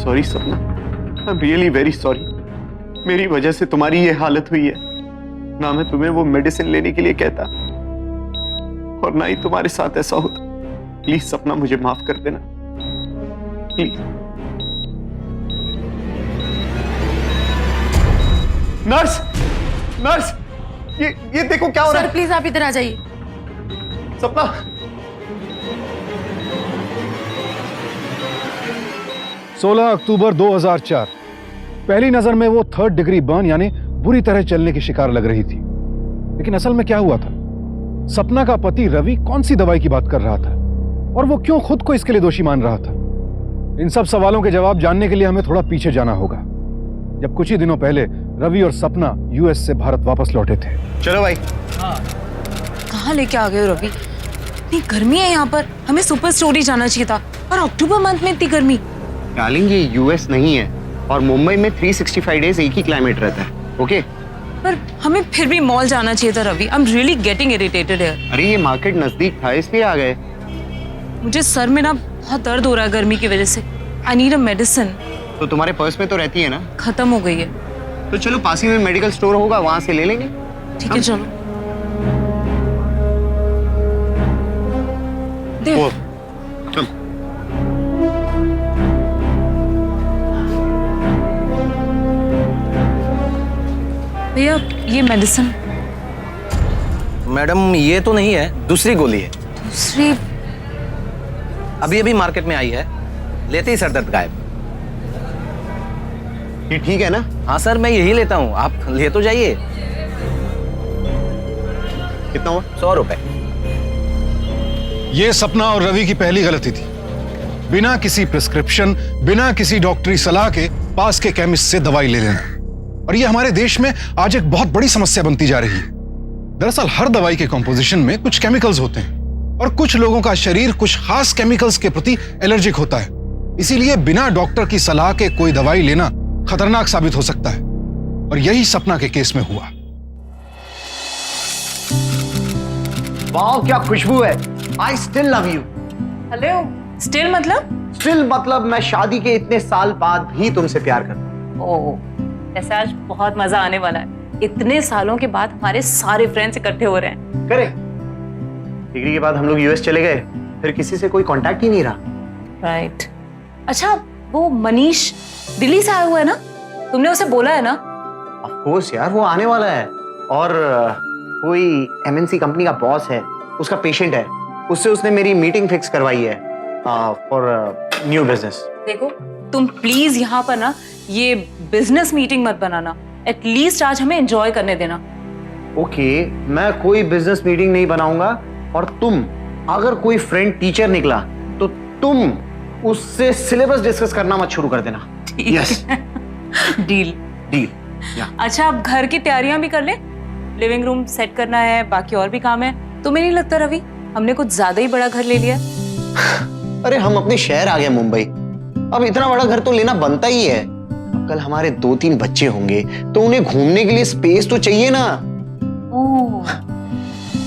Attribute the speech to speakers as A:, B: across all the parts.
A: Sorry सपना, आई am really very sorry. मेरी वजह से तुम्हारी ये हालत हुई है। ना मैं तुम्हें वो मेडिसिन लेने के लिए कहता और ना ही तुम्हारे साथ ऐसा होता। प्लीज सपना, मुझे माफ कर देना प्लीज। नर्स, नर्स, ये देखो क्या हो रहा है।
B: सर प्लीज आप इधर आ जाइए।
A: सपना,
C: 16 अक्टूबर 2004। पहली नजर में वो 3rd डिग्री बर्न यानी बुरी तरह चलने की शिकार लग रही थी। लेकिन असल में क्या हुआ था? सपना का पति रवि कौन सी दवाई की बात कर रहा था और वो क्यों खुद को इसके लिए दोषी मान रहा था? इन सब सवालों के जवाब जानने के लिए हमें थोड़ा पीछे जाना होगा, जब कुछ ही दिनों पहले रवि और सपना यूएस से भारत वापस लौटे थे।
A: चलो भाई।
B: कहाँ लेके आ गए हो रवि? इतनी गर्मी है यहाँ पर, हमें सुपर स्टोरी जाना चाहिए था। और अक्टूबर मंथ में इतनी गर्मी।
A: डार्लिंग, ये यूएस नहीं है और मुंबई में 365 डेज एक ही क्लाइमेट रहता है। ओके?
B: पर हमें फिर भी मॉल जाना चाहिए था Ravi. I am really getting irritated here.
A: अरे ये मार्केट नजदीक था इसलिए आ गए।
B: मुझे सर में ना बहुत दर्द हो रहा है गर्मी की वजह से। I need a medicine.
A: तो तुम्हारे पर्स में तो रहती है ना?
B: खत्म हो गई है।
A: तो चलो, पास ही में मेडिकल स्टोर होगा, वहां से ले लेंगे।
B: ठीक है चलो। दे।
A: चल।
B: भैया ये मेडिसिन।
D: मैडम ये तो नहीं है, दूसरी गोली है।
B: दूसरी?
D: अभी अभी मार्केट में आई है, लेते ही सर दर्द गायब।
A: ये ठीक है ना?
D: हाँ सर, मैं यही लेता हूँ, आप ले तो जाइए।
A: कितना हुआ?
D: 100 रुपए।
C: ये सपना और रवि की पहली गलती थी। बिना किसी प्रिस्क्रिप्शन, बिना किसी डॉक्टरी सलाह के पास के केमिस्ट से दवाई ले लेना। और ये हमारे देश में आज एक बहुत बड़ी समस्या बनती जा रही है। दरअसल हर दवाई के कंपोजिशन में कुछ केमिकल्स होते हैं और कुछ लोगों का शरीर कुछ खास केमिकल्स के प्रति एलर्जिक होता है। इसीलिए बिना डॉक्टर की सलाह के कोई दवाई लेना खतरनाक साबित हो सकता है और यही सपना के केस में हुआ।
A: वाह, क्या खुशबू है। I still love you.
B: Hello. Still मतलब?
A: स्टिल मतलब मैं शादी के इतने साल बाद भी तुमसे प्यार करता हूँ।
B: ओह, ऐसा आज बहुत मजा आने वाला है। इतने सालों के बाद हमारे सारे फ्रेंड्स इकट्ठे हो रहे हैं।
A: करें। डिग्री के बाद हम लोग यूएस चले गए, फिर किसी से कोई कांटेक्ट ही नहीं रहा।
B: राइट। अच्छा, वो मनीष दिल्ली से आया हुआ है ना? तुमने उसे बोला है ना?
A: ऑफ कोर्स यार, वो आने वाला है। और कोई एमएनसी कंपनी का बॉस है, उसका पेशेंट है, उससे उसने मेरी मीटिंग फिक्स करवाई है फॉर न्यू बिजनेस।
B: देखो तुम प्लीज यहाँ पर ना ये बिजनेस मीटिंग मत बनाना। एटलीस्ट आज हमें एंजॉय करने देना।
A: ओके, मैं कोई बिजनेस मीटिंग नहीं बनाऊंगा और तुम अगर कोई फ्रेंड टीचर निकला तो तुम उससे सिलेबस डिस्कस करना मत शुरू कर देना। यस।
B: डील।
A: डील।
B: अच्छा, अब घर की तैयारियां भी कर ले। लिविंग रूम सेट करना है, बाकी और भी काम है। तुम्हें नहीं लगता रवि हमने कुछ ज्यादा ही बड़ा घर ले लिया?
A: अरे हम अपने शहर आ गए मुंबई, अब इतना बड़ा घर तो लेना बनता ही है। कल हमारे 2-3 बच्चे होंगे तो उन्हें घूमने के लिए स्पेस तो चाहिए ना।
B: ओह।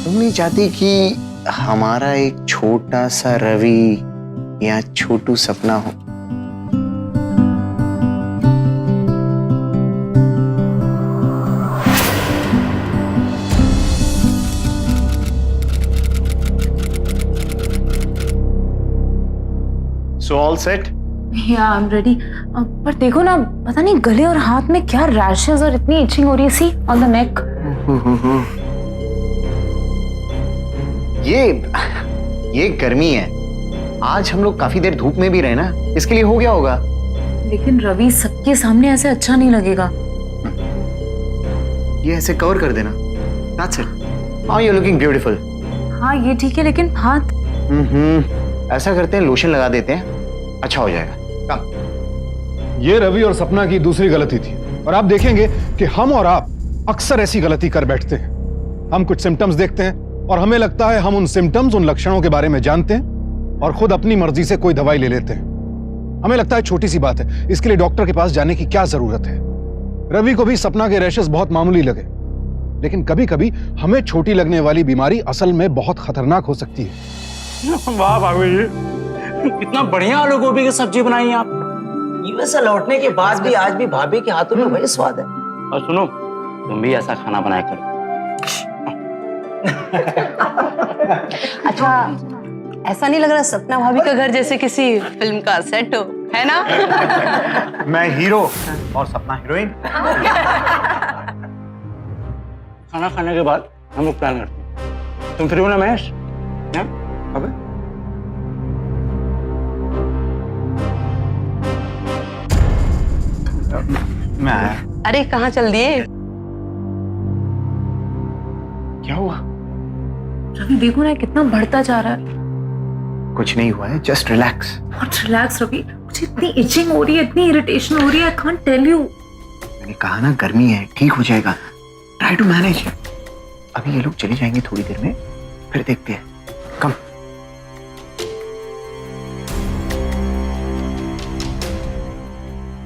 A: तुम नहीं चाहती कि हमारा एक छोटा सा रवि या छोटू सपना हो? So all set?
B: Yeah, I'm ready. पर देखो ना, पता नहीं गले और हाथ में क्या रैशेस और इतनी इचिंग हो रही है। सी ऑन द नेक।
A: ये गर्मी है। आज हम लोग काफी देर धूप में भी रहे ना, इसके लिए हो गया होगा।
B: लेकिन रवि सबके सामने ऐसे अच्छा नहीं लगेगा।
A: ये ऐसे कवर कर देना। That's it. Now you're looking beautiful.
B: हाँ ये ठीक है, लेकिन हाथ?
A: ऐसा करते हैं, लोशन लगा देते हैं, अच्छा हो जाएगा। कम।
C: ये रवि और सपना की दूसरी गलती थी और आप देखेंगे कि हम और आप अक्सर ऐसी गलती कर बैठते हैं। हम कुछ सिम्टम्स देखते हैं और हमें लगता है हम उन सिम्टम्स, उन लक्षणों के बारे में जानते हैं और खुद अपनी मर्जी से कोई दवाई ले लेते हैं। हमें लगता है छोटी सी बात है, इसके लिए डॉक्टर के पास जाने की क्या जरूरत है। रवि को भी सपना के रैशेस बहुत मामूली लगे, लेकिन कभी कभी हमें छोटी लगने वाली बीमारी असल में बहुत खतरनाक हो सकती है।
E: वाह भाभी जी, इतना बढ़िया आलू गोभी की सब्जी बनाई आप। यूएस से लौटने के बाद भी आज भी भाभी के हाथों में वही स्वाद है।
F: और सुनो, तुम भी ऐसा खाना बनाया करो।
G: अच्छा, ऐसा नहीं लग रहा सपना भाभी का घर जैसे किसी फिल्म का सेट हो, है ना?
A: मैं हीरो और सपना हीरोइन।
F: खाना खाने के बाद हम लोग प्लान करते हैं। तुम फ्री हो ना महेश? अबे
A: मैं आया।
G: अरे कहाँ चल दिए?
A: क्या हुआ?
B: रवि देखो ना कितना बढ़ता जा रहा है।
A: कुछ नहीं हुआ है, just relax.
B: Not relax Ravi, मुझे इतनी इचिंग हो रही है, इतनी इरिटेशन हो रही है, I can't tell you।
A: मैंने कहा ना गर्मी है, ठीक हो जाएगा। Try to manage. अभी ये लोग चले जाएंगे थोड़ी देर में, फिर देखते हैं। कम।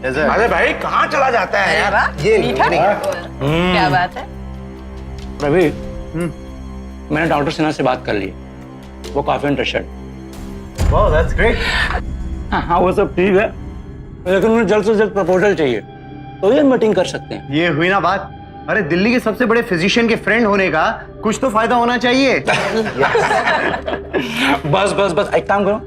F: अरे भाई कहाँ चला जाता है यार?
G: ये मीठा क्या बात है?
F: रवि, मैंने डॉक्टर सिन्हा से बात कर ली, वो काफी इंटरेस्टेड।
A: Wow, that's great.
F: हाँ वो सब ठीक है, लेकिन मुझे जल्द से जल्द प्रपोजल चाहिए, तो ये मीटिंग कर सकते हैं।
A: ये हुई ना बात। अरे दिल्ली के सबसे बड़े फिजिशियन के फ्रेंड होने का कुछ तो फायदा होना चाहिए।
F: बस बस बस, एक काम करो,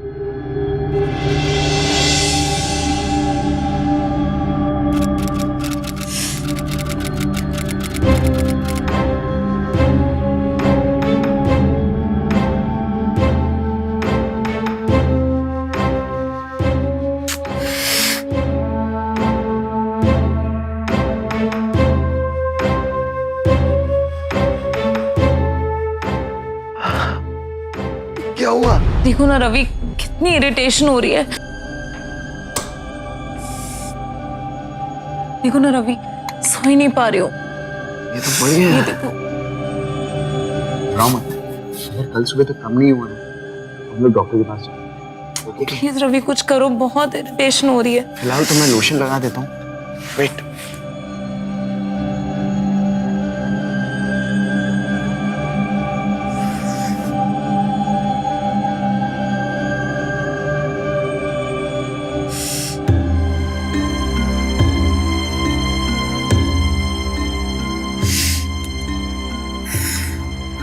A: क्या हुआ?
B: देखो ना रवि कितनी इरिटेशन हो रही है। देखो ना रवि, सो ही नहीं पा रही हो।
A: ये तो बढ़िया
B: ये
A: है।
B: देखो।
A: राम, अगर कल सुबह तक कम नहीं हुआ ना, हम लोग डॉक्टर के पास जाएंगे।
B: प्लीज रवि कुछ करो, बहुत इरिटेशन हो रही है।
A: फिलहाल तो मैं लोशन लगा देता हूँ। वेट।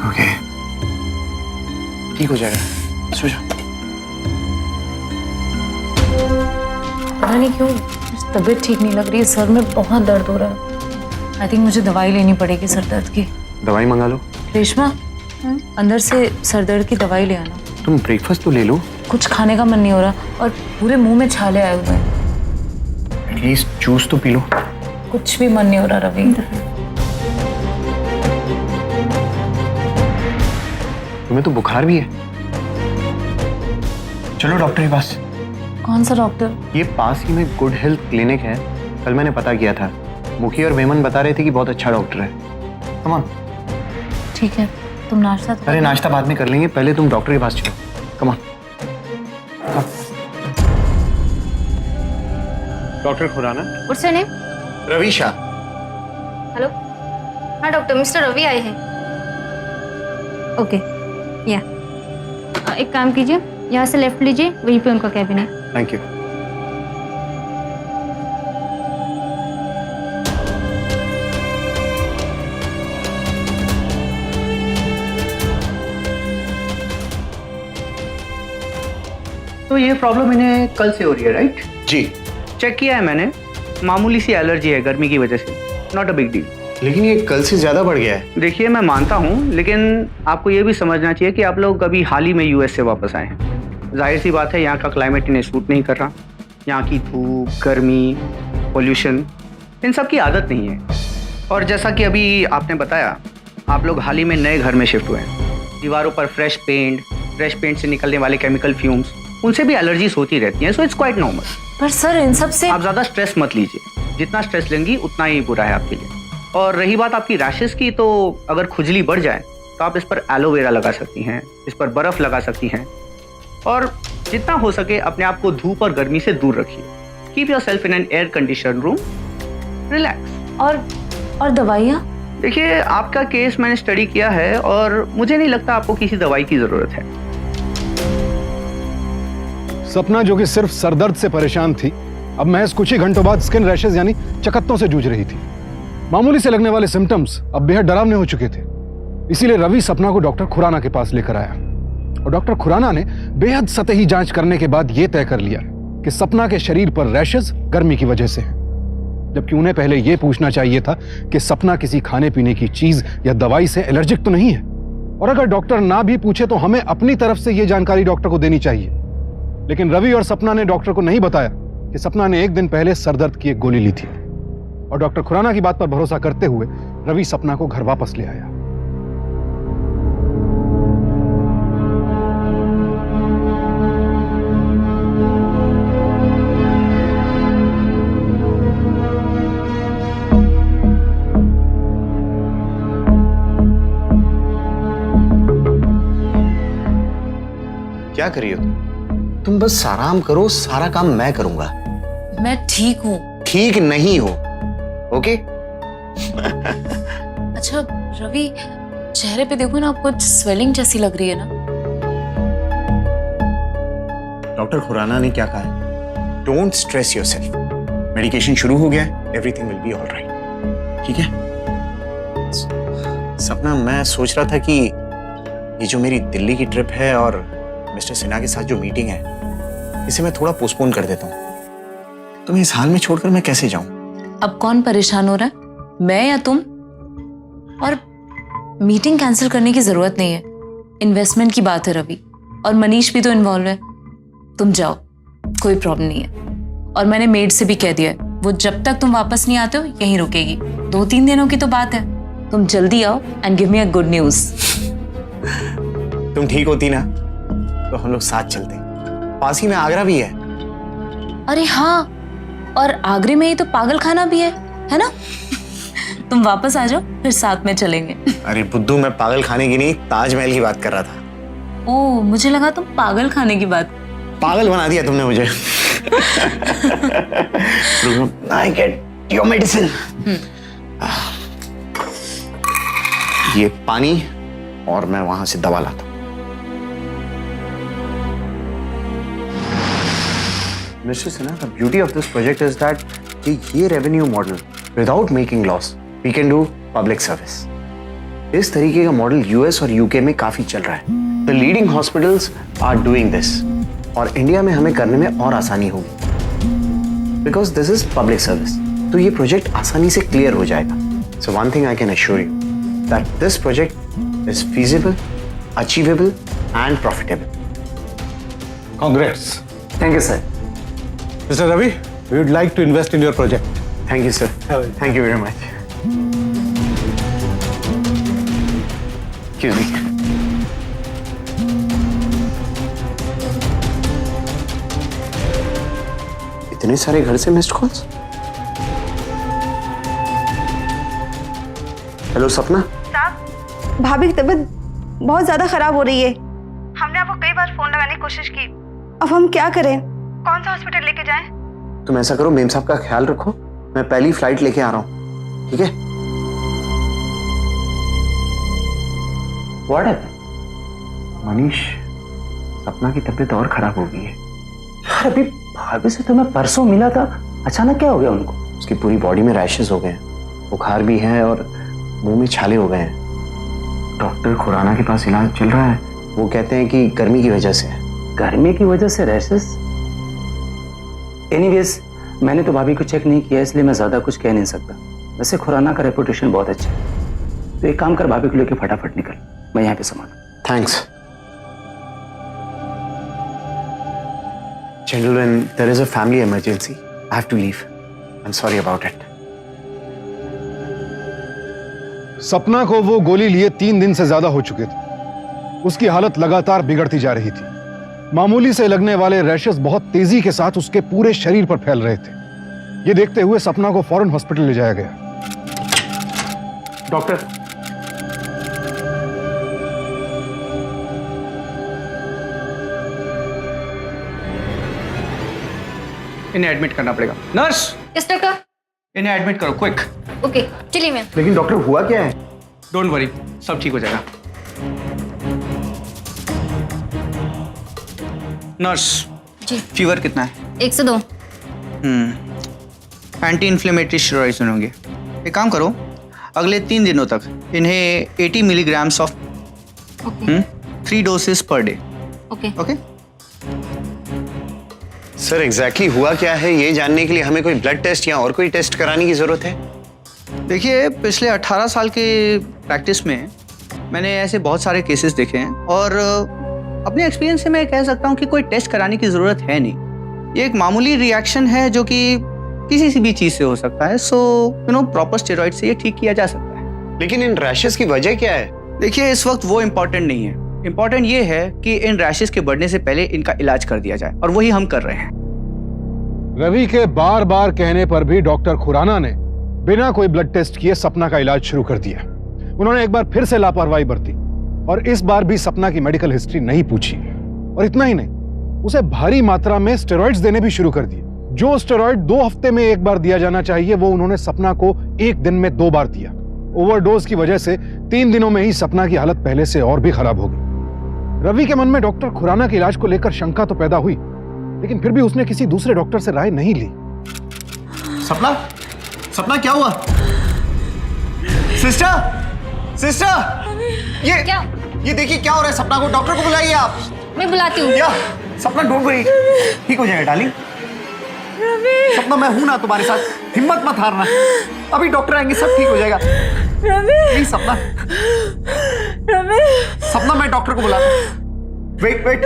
A: ओके, ठीक हो जाएगा। सो जाओ।
B: पता नहीं क्यों तबीयत ठीक नहीं लग रही है, सर में बहुत दर्द हो रहा है। आई थिंक मुझे दवाई लेनी पड़ेगी सर दर्द की।
A: दवाई मंगा लो।
B: रेशमा, अंदर से सर दर्द की दवाई ले आना।
A: तुम ब्रेकफास्ट तो ले लो।
B: कुछ खाने का मन नहीं हो रहा और पूरे मुंह में छाले आए हुए हैं।
A: एटलीस्ट जूस तो पी लो।
B: कुछ भी मन नहीं हो रहा रवि।
A: तुम्हें तो बुखार भी है। चलो डॉक्टर के पास।
B: कौन सा डॉक्टर?
A: ये पास ही में गुड हेल्थ क्लिनिक है, कल मैंने पता किया था। मुखी और वेमन बता रहे थे कि बहुत अच्छा डॉक्टर है। Come on.
B: ठीक है, तुम नाश्ता तो
A: अरे नाश्ता बाद में कर लेंगे, पहले तुम डॉक्टर के पास चलो। Come on. Doctor Khurana.
H: What's your name?
A: Ravi Shah.
H: Hello, हाँ डॉक्टर, मिस्टर रवि आए हैं। ओके, या एक काम कीजिए, यहाँ से लेफ्ट लीजिए, वहीं पे उनका कैबिन है।
A: Thank you.
I: तो ये प्रॉब्लम इन्हें कल से हो रही है, राइट?
A: जी।
I: चेक किया है मैंने, मामूली सी एलर्जी है गर्मी की वजह से, नॉट अ बिग डील।
A: लेकिन ये कल से ज्यादा बढ़ गया है।
I: देखिए मैं मानता हूँ, लेकिन आपको ये भी समझना चाहिए कि आप लोग अभी हाल ही में यूएस से वापस आए हैं। जाहिर सी बात है, यहाँ का क्लाइमेट इन्हें सूट नहीं कर रहा। यहाँ की धूप, गर्मी, पोल्यूशन, इन सब की आदत नहीं है। और जैसा कि अभी आपने बताया, आप लोग हाल ही में नए घर में शिफ्ट हुए हैं। दीवारों पर फ्रेश पेंट से निकलने वाले केमिकल फ्यूम्स, उनसे भी एलर्जीज होती रहती हैं। So it's quite normal.
B: पर सर इन सब से
I: आप ज़्यादा स्ट्रेस मत लीजिए, जितना स्ट्रेस लेंगी उतना ही बुरा है आपके लिए। और रही बात आपकी रैशेस की, तो अगर खुजली बढ़ जाए तो आप इस पर एलोवेरा लगा सकती हैं, इस पर बर्फ़ लगा सकती हैं। और जितना हो सके अपने आप को धूप और गर्मी से दूर रखिए। Keep your self in an air condition room, relax.
B: और दवाइयाँ?
I: देखिए आपका केस मैंने स्टडी किया है और मुझे नहीं लगता आपको किसी दवाई की ज़रूरत है।
C: सपना जो कि सिर्फ सरदर्द से परेशान थी, अब महज कुछ ही घंटों बाद स्किन रैशेज यानी चकत्तों से जूझ रही थी। मामूली से लगने वाले सिम्टम्स अब बेहद डरावने हो चुके थे। इसीलिए रवि सपना को डॉक्टर खुराना के पास लेकर आया और डॉक्टर खुराना ने बेहद सतही जांच करने के बाद यह तय कर लिया कि सपना के शरीर पर रैशेज गर्मी की वजह से हैं। जबकि उन्हें पहले यह पूछना चाहिए था कि सपना किसी खाने पीने की चीज या दवाई से एलर्जिक तो नहीं है। और अगर डॉक्टर ना भी पूछे तो हमें अपनी तरफ से यह जानकारी डॉक्टर को देनी चाहिए। लेकिन रवि और सपना ने डॉक्टर को नहीं बताया कि सपना ने एक दिन पहले सरदर्द की एक गोली ली थी। और डॉक्टर खुराना की बात पर भरोसा करते हुए रवि सपना को घर वापस ले आया।
A: क्या कर रही हो तुम? बस आराम करो, सारा काम मैं करूंगा।
B: मैं ठीक हूँ।
A: ठीक नहीं हो, ओके?
B: अच्छा रवि, चेहरे पे देखो ना, आपको स्वेलिंग जैसी लग रही है ना।
A: डॉक्टर खुराना ने क्या कहा है? Don't stress yourself. मेडिकेशन शुरू हो गया है, एवरीथिंग विल बी ऑलराइट। ठीक है? सपना, मैं सोच रहा था कि ये जो मेरी दिल्ली की ट्रिप है और मिस्टर सिन्हा के साथ जो मीटिंग है, इसे मैं थोड़ा पोस्टपोन कर देता हूँ। तुम्हें इस हाल में छोड़कर मैं कैसे जाऊं?
B: अब कौन परेशान हो रहा है, मैं या तुम? और मीटिंग कैंसिल करने की जरूरत नहीं है। इन्वेस्टमेंट की बात है रवि, और मनीष भी तो इन्वॉल्व है। तुम जाओ, कोई प्रॉब्लम नहीं है। और मैंने मेड से भी कह दिया है, वो जब तक तुम वापस नहीं आते हो यहीं रुकेगी। 2-3 दिनों की तो बात है। तुम जल्दी आओ and give me a good news.
A: तुम ठीक होती ना तो हम लोग साथ चलते। पास ही में आगरा भी है।
B: अरे हाँ, और आगरे में ही तो पागल खाना भी है ना? तुम वापस आ जाओ, फिर साथ में चलेंगे।
A: अरे बुद्धू, मैं पागल खाने की नहीं, ताजमहल की बात कर रहा था।
B: ओह, मुझे लगा तुम पागल खाने की बात।
A: पागल बना दिया तुमने मुझे। I get your medicine. ये पानी, और मैं वहां से दवा लाता हूं। Mr. Sinha, the beauty of this project is that कि ये revenue model without making loss we can do public service. इस तरीके का मॉडल यूएस और यूके में काफी चल रहा है। The leading hospitals are doing this. और इंडिया में हमें करने में और आसानी होगी। Because this is public service. तो ये प्रोजेक्ट आसानी से क्लियर हो जाएगा। So one thing I can assure you that this project is feasible, achievable and profitable.
C: Congrats.
E: Thank you sir.
C: Mr. Ravi, we would like to invest in your project.
A: Thank you, sir. Thank you very much. Excuse me. इतने सारे घर से missed calls. Hello सपना।
G: भाभी की तबीयत बहुत ज्यादा खराब हो रही है। हमने आपको कई बार फोन लगाने की कोशिश की। अब हम क्या करें? कौन सा हॉस्पिटल लेके जाएं?
A: तुम ऐसा करो, मेम साहब का ख्याल रखो, मैं पहली फ्लाइट लेके आ रहा हूँ। ठीक है?
E: व्हाट है?
A: मनीष, सपना की तबीयत और खराब हो गई है।
E: यार अभी भाभी से तो मैं परसों मिला था, अचानक क्या हो गया उनको?
A: उसकी पूरी बॉडी में रैशेस हो गए हैं, बुखार भी है और मुंह में छाले हो गए हैं। डॉक्टर खुराना के पास इलाज चल रहा है। वो कहते हैं कि गर्मी की वजह से है।
E: गर्मी की वजह से रैशेस? एनीवेज, मैंने तो भाभी को चेक नहीं किया, इसलिए मैं ज्यादा कुछ कह नहीं सकता। वैसे खुराना का रेपुटेशन बहुत अच्छा है, तो एक काम कर, भाभी को लेके फटाफट निकल, मैं यहाँ पे संभालूं।
A: Thanks. Gentlemen, there is a family emergency. I have to leave. I'm sorry about it.
C: सपना को वो गोली लिए 3 दिन से ज्यादा हो चुके थे। उसकी हालत लगातार बिगड़ती जा रही थी। मामूली से लगने वाले रैशेस बहुत तेजी के साथ उसके पूरे शरीर पर फैल रहे थे। ये देखते हुए सपना को फौरन हॉस्पिटल ले जाया गया।
A: डॉक्टर,
I: इन्हें एडमिट करना पड़ेगा। Nurse,
H: yes doctor.
I: इन्हें एडमिट करो, क्विक।
H: ओके, चलिए मैम।
A: लेकिन डॉक्टर हुआ क्या है?
I: डोंट वरी, सब ठीक हो जाएगा। नर्स
H: जी।
I: फीवर कितना है?
H: 102।
I: एंटी इन्फ्लेमेटरी स्टेरॉइड्स होंगे। एक काम करो, अगले 3 दिनों तक इन्हें 80 milligrams of
H: okay
I: 3 doses per day.
H: Okay
I: okay.
A: Sir exactly हुआ क्या है ये जानने के लिए हमें कोई ब्लड टेस्ट या और कोई टेस्ट कराने की जरूरत है?
I: देखिए, पिछले 18 साल के प्रैक्टिस में मैंने ऐसे बहुत सारे केसेस देखे हैं और अपने एक्सपीरियंस से मैं कह सकता हूँ कि कोई टेस्ट कराने की ज़रूरत है नहीं। ये एक मामूली रिएक्शन है जो कि किसी सी भी चीज़ से हो सकता है। सो प्रॉपर स्टेरॉइड से ये ठीक किया जा सकता है।
A: लेकिन इन रैशेस की वजह क्या है?
I: देखिए, इस वक्त वो इम्पोर्टेंट नहीं है। इम्पोर्टेंट ये है कि इन रैशेस के बढ़ने से पहले इनका इलाज कर दिया जाए, और वही हम कर रहे हैं।
C: रवि के बार बार कहने पर भी डॉक्टर खुराना ने बिना कोई ब्लड टेस्ट किए सपना का इलाज शुरू कर दिया। उन्होंने एक बार फिर से लापरवाही बरती और इस बार भी सपना की मेडिकल हिस्ट्री नहीं पूछी। और इतना ही नहीं, उसे भारी मात्रा में स्टेरॉइड्स देने भी शुरू कर दिए। जो स्टेरॉइड 2 हफ्ते में एक बार दिया जाना चाहिए, वो उन्होंने सपना को 1 दिन में 2 बार दिया। ओवरडोज की वजह से 3 दिनों में ही सपना की हालत पहले से और भी खराब हो गई। रवि के मन में डॉक्टर खुराना के इलाज को लेकर शंका तो पैदा हुई, लेकिन फिर भी उसने किसी दूसरे डॉक्टर से राय नहीं ली।
A: सपना, सपना क्या हुआ? सिस्टर, सिस्टर, ये देखिए क्या हो रहा है। सपना को, डॉक्टर को बुलाइए आप।
H: मैं बुलाती हूँ।
A: या सपना, डोंट वरी, ठीक हो जाएगा डार्लिंग। सपना, मैं हूं ना तुम्हारे साथ, हिम्मत मत हारना। अभी डॉक्टर आएंगे, सब ठीक हो जाएगा। प्लीज सपना, सपना मैं डॉक्टर को बुलाता हूं। वेट।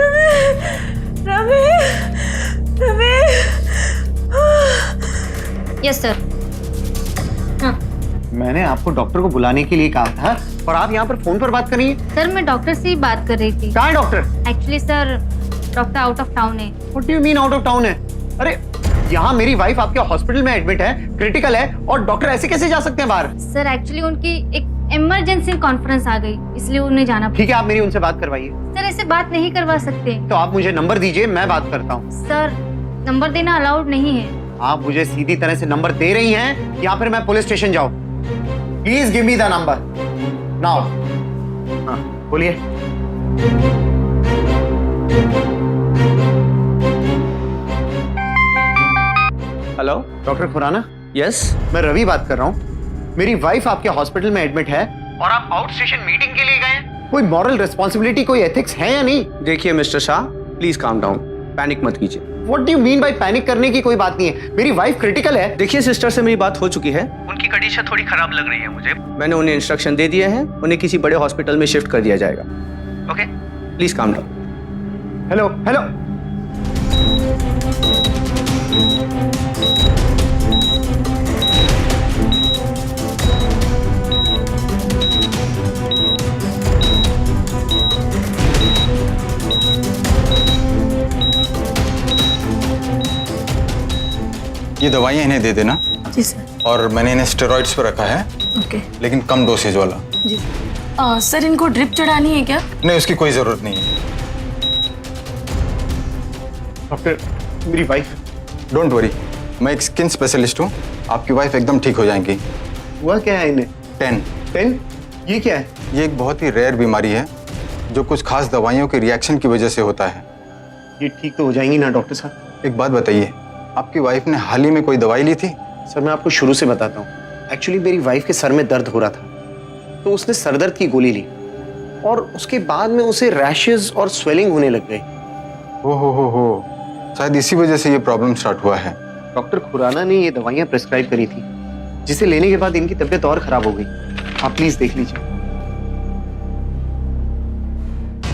H: Yes sir. हाँ
A: मैंने आपको डॉक्टर को बुलाने के लिए कहा था और आप यहाँ पर फोन पर बात कर रही हैं।
H: सर, मैं डॉक्टर से ही बात कर रही थी।
A: कहाँ है doctor?
H: Actually sir, doctor out of town है।
A: What do you mean out of town है? अरे यहाँ मेरी वाइफ आपके हॉस्पिटल में एडमिट है, क्रिटिकल है, और डॉक्टर ऐसे कैसे जा सकते हैं बाहर?
H: सर, एक्चुअली उनकी एक इमरजेंसी कॉन्फ्रेंस आ गई, इसलिए उन्हें जाना पड़ा।
A: ठीक है, आप मेरी उनसे बात करवाइए।
H: सर, ऐसे बात नहीं करवा सकते।
A: तो आप मुझे नंबर दीजिए, मैं बात करता हूँ।
H: सर, नंबर देना अलाउड नहीं है।
A: आप मुझे सीधी तरह से नंबर दे रही हैं या फिर मैं पुलिस स्टेशन जाऊँ? Please give me the number now. हाँ बोलिए।
I: Hello
A: doctor Khurana?
I: यस।
A: मैं रवि बात कर रहा हूँ। मेरी वाइफ आपके हॉस्पिटल में एडमिट है और आप आउट स्टेशन मीटिंग के लिए गए। कोई मॉरल रिस्पॉन्सिबिलिटी, कोई एथिक्स है या नहीं?
I: देखिए mister Shah, please calm down, panic मत कीजिए।
A: What do you mean by panic करने की कोई बात नहीं है। मेरी वाइफ क्रिटिकल है।
I: देखिए, सिस्टर से मेरी बात हो चुकी है, उनकी कंडीशन थोड़ी खराब लग रही है मुझे। मैंने उन्हें इंस्ट्रक्शन दे दिए हैं, उन्हें किसी बड़े हॉस्पिटल में शिफ्ट कर दिया जाएगा। Okay, please calm down.
A: Hello hello.
J: ये दवाइयाँ इन्हें दे देना।
B: जी सर।
J: और मैंने इन्हें स्टेरॉइड्स पर रखा है,
B: ओके
J: लेकिन कम डोसेज वाला।
B: जी। सर, इनको ड्रिप चढ़ानी है क्या?
J: नहीं, उसकी कोई जरूरत नहीं है।
A: डॉक्टर, मेरी वाइफ।
J: डोंट वरी, मैं एक स्किन स्पेशलिस्ट हूँ, आपकी वाइफ एकदम ठीक हो जाएंगी।
A: हुआ क्या है इन्हें?
J: 10।
A: ये क्या है?
J: ये एक बहुत ही रेयर बीमारी है जो कुछ खास दवाइयों के रिएक्शन की वजह से होता है।
A: ये ठीक तो हो जाएंगी ना डॉक्टर साहब?
J: एक बात बताइए, आपकी वाइफ ने हाल ही में कोई दवाई ली थी?
A: सर, मैं आपको शुरू से बताता हूँ। एक्चुअली मेरी वाइफ के सर में दर्द हो रहा था, तो उसने सरदर्द की गोली ली और उसके बाद में उसे रैशेस और स्वेलिंग होने लग गई।
J: हो, शायद इसी वजह से ये प्रॉब्लम स्टार्ट हुआ है।
A: डॉक्टर खुराना ने ये दवाइयाँ प्रिस्क्राइब करी थी, जिसे लेने के बाद इनकी तबीयत और खराब हो गई। आप प्लीज देख लीजिए।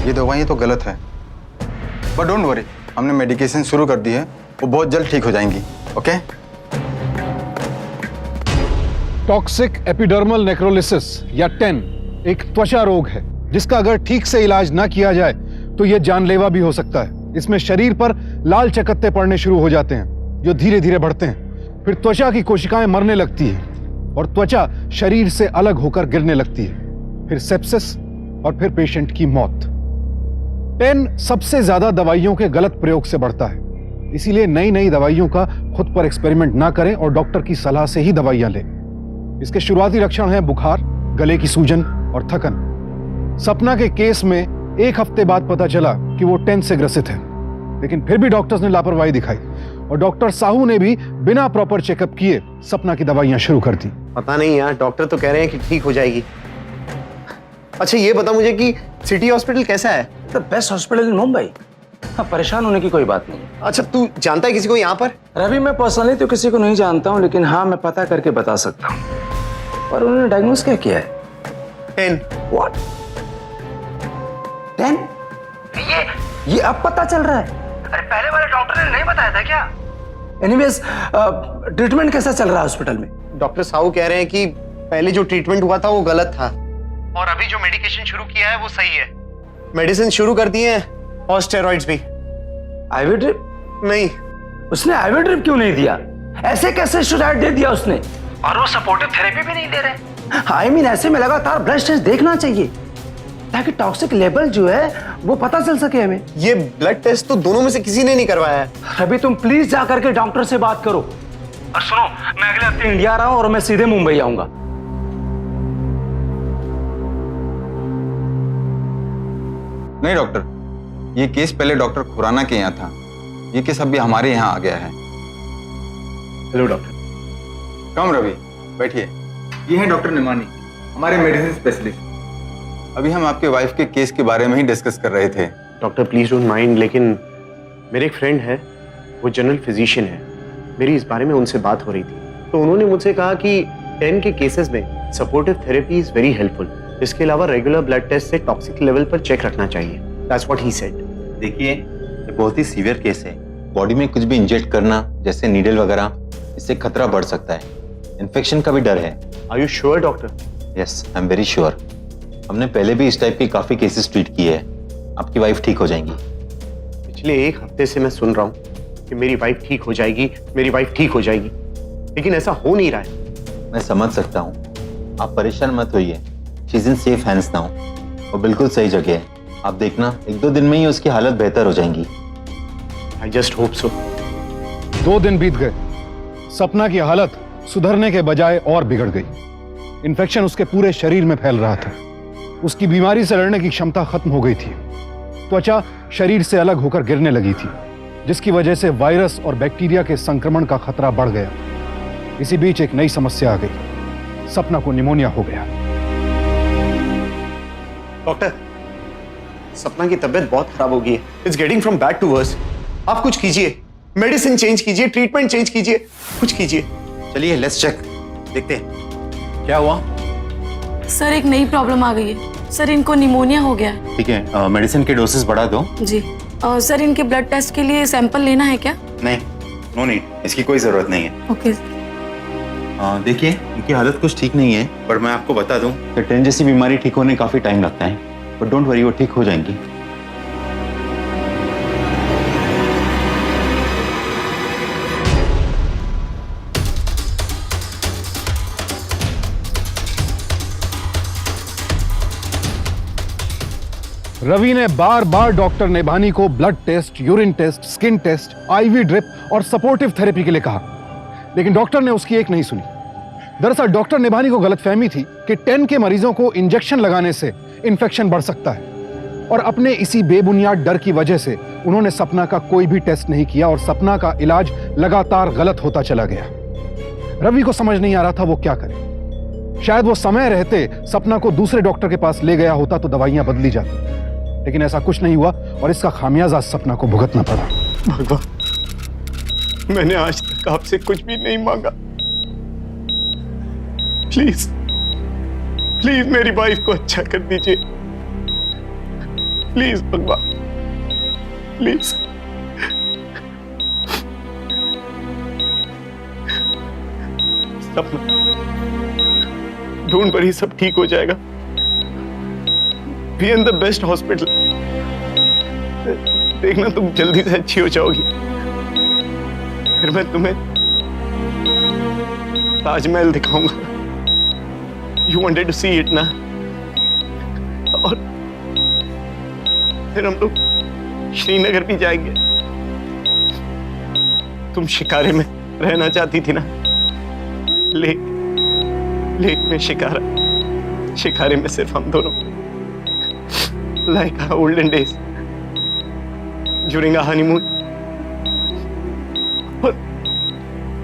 J: ये दवाइयाँ तो गलत है, बट डोंट वरी, हमने मेडिकेशन शुरू कर दी है, वो बहुत जल्द ठीक हो जाएंगी। ओके?
C: टॉक्सिक एपिडर्मल नेक्रोलिसिस या TEN एक त्वचा रोग है जिसका अगर ठीक से इलाज ना किया जाए तो यह जानलेवा भी हो सकता है। इसमें शरीर पर लाल चकत्ते पड़ने शुरू हो जाते हैं जो धीरे धीरे बढ़ते हैं। फिर त्वचा की कोशिकाएं मरने लगती हैं और त्वचा शरीर से अलग होकर गिरने लगती है। फिर सेप्सिस और फिर पेशेंट की मौत। TEN सबसे ज्यादा दवाइयों के गलत प्रयोग से बढ़ता है, इसीलिए नई नई दवाइयों का खुद पर एक्सपेरिमेंट ना करें और डॉक्टर की सलाह से ही दवाइयां लें। इसके शुरुआती लक्षण हैं बुखार, गले की सूजन और थकन। सपना के केस में 1 हफ्ते बाद पता चला कि वो TEN से ग्रसित है, लेकिन फिर भी डॉक्टर्स ने लापरवाही दिखाई और डॉक्टर साहू ने भी बिना प्रॉपर चेकअप किए सपना की दवाइयां शुरू कर दी।
A: पता नहीं यार, डॉक्टर तो कह रहे हैं कि ठीक हो जाएगी। अच्छा ये बता मुझे कि सिटी हॉस्पिटल कैसा है?
E: The best hospital in Mumbai. हाँ, परेशान होने की कोई बात नहीं।
A: अच्छा तू जानता है किसी को यहाँ पर?
E: रवि, मैं पर्सनली तो किसी को नहीं जानता हूँ, लेकिन हाँ मैं पता करके बता सकता हूँ। और उन्होंने डायग्नोस क्या किया है?
A: 10।
E: व्हाट? 10? ये अब पता चल रहा है? अरे पहले वाले डॉक्टर ने नहीं बताया था क्या? एनीवेज, ट्रीटमेंट कैसा चल रहा है हॉस्पिटल में?
A: डॉक्टर साहू कह रहे हैं कि पहले जो ट्रीटमेंट हुआ था वो गलत था और अभी जो मेडिकेशन शुरू किया है वो सही है। मेडिसिन शुरू कर दिए हैं और स्टेरॉइड्स भी।
E: IV drip?
A: नहीं।
E: उसने आईवी ड्रिप क्यों नहीं दिया? ऐसे कैसे स्टेरॉइड दे दिया उसने? और वो सपोर्टिव थेरेपी भी नहीं दे रहे। आई मीन ऐसे में लगातार ब्लड टेस्ट देखना चाहिए ताकि टॉक्सिक लेवल जो है वो पता चल सके हमें।
A: ये ब्लड टेस्ट तो दोनों में से किसी ने नहीं करवाया है।
E: अभी तुम प्लीज जा करके डॉक्टर से बात करो। और सुनो, मैं अगले हफ्ते इंडिया आ रहा हूं और मैं सीधे मुंबई आऊंगा।
J: नहीं डॉक्टर, ये केस पहले डॉक्टर खुराना के यहाँ था, ये केस अभी हमारे यहाँ आ गया है।
A: Hello doctor.
J: कम रवि, बैठिए। ये है डॉक्टर निमानी, हमारे मेडिसिन स्पेशलिस्ट। अभी हम आपके वाइफ के केस के बारे में ही डिस्कस कर रहे थे।
A: डॉक्टर प्लीज डोंट माइंड, लेकिन मेरे एक फ्रेंड है, वो जनरल फिजिशियन है, मेरी इस बारे में उनसे बात हो रही थी, तो उन्होंने मुझसे कहा कि 10 के केसेस में supportive therapy is very helpful. इसके अलावा रेगुलर ब्लड टेस्ट से टॉक्सिक लेवल पर चेक रखना चाहिए। That's what he said.
K: देखिए, ये बहुत ही सीवियर केस है। बॉडी में कुछ भी इंजेक्ट करना, जैसे नीडल वगैरह, इससे खतरा बढ़ सकता है। इन्फेक्शन का भी डर है।
A: Are you sure doctor?
K: Yes, I am very sure. हमने पहले भी इस टाइप की काफी केसेस ट्रीट किए हैं। आपकी वाइफ ठीक हो जाएंगी।
A: पिछले एक हफ्ते से मैं सुन रहा हूँ कि मेरी वाइफ ठीक हो जाएगी, मेरी वाइफ ठीक हो जाएगी, लेकिन ऐसा हो नहीं रहा है।
K: मैं समझ सकता हूँ, आप परेशान मत होइए। She is in safe hands now. वो बिल्कुल सही जगह है। आप देखना, 1-2 दिन में ही उसकी हालत बेहतर हो जाएंगी।
A: I just hope so.
C: 2 दिन बीत गए, सपना की हालत सुधरने के बजाय और बिगड़ गई। इन्फेक्शन उसके पूरे शरीर में फैल रहा था। उसकी बीमारी से लड़ने की क्षमता खत्म हो गई थी। त्वचा शरीर से अलग होकर गिरने लगी थी, जिसकी वजह से वायरस और बैक्टीरिया के संक्रमण का खतरा बढ़ गया। इसी बीच एक नई समस्या आ गई, सपना को निमोनिया हो गया।
A: डॉक्टर, सपना की तबीयत बहुत खराब हो गई है। It's getting from bad to worse. आप कुछ कीजिए, मेडिसिन चेंज कीजिए, ट्रीटमेंट चेंज कीजिए, कुछ कीजिए।
K: चलिए लेट्स चेक, देखते हैं क्या हुआ।
L: सर, एक नई प्रॉब्लम आ गई है। सर, इनको निमोनिया हो गया है।
K: ठीक है, मेडिसिन के डोसेस बढ़ा दो।
L: जी। सर, इनके ब्लड टेस्ट के लिए सैंपल लेना है क्या?
K: नहीं, नो नीड, इसकी कोई जरूरत नहीं है।
L: ओके।
K: देखिए, इनकी हालत कुछ ठीक नहीं है, पर मैं आपको बता दूं कि 10 जैसी बीमारी ठीक होने काफी टाइम लगता है, पर डोंट वरी, वो ठीक हो जाएंगी।
C: रवि ने बार बार डॉक्टर नेभानी को blood test, urine test, skin test, IV drip और सपोर्टिव थेरेपी के लिए कहा, लेकिन डॉक्टर ने उसकी एक नहीं सुनी। दरअसल डॉक्टर नेभानी को गलतफहमी थी कि 10 के मरीजों को इंजेक्शन लगाने से इन्फेक्शन बढ़ सकता है, और अपने इसी बेबुनियाद डर की वजह से उन्होंने सपना का कोई भी टेस्ट नहीं किया और सपना का इलाज लगातार गलत होता चला गया। रवि को समझ नहीं आ रहा था वो क्या करे। शायद वो समय रहते सपना को दूसरे डॉक्टर के पास ले गया होता तो दवाइयां बदली जाती, लेकिन ऐसा कुछ नहीं हुआ और इसका खामियाजा सपना को भुगतना पड़ा।
A: भगवान, मैंने आज तक आपसे कुछ भी नहीं मांगा। प्लीज प्लीज मेरी वाइफ को अच्छा कर दीजिए। प्लीज भगवान, प्लीज। सपना, डोंट वरी, सब ठीक हो जाएगा। We in the best hospital. देखना, तुम जल्दी से अच्छी हो जाओगी, फिर मैं तुम्हें ताजमहल दिखाऊंगा। You wanted to see it ना? और फिर हम लोग श्रीनगर भी जाएंगे। तुम शिकारे में रहना चाहती थी ना? लेक में शिकारे में सिर्फ हम दोनों, like our olden days during our honeymoon. और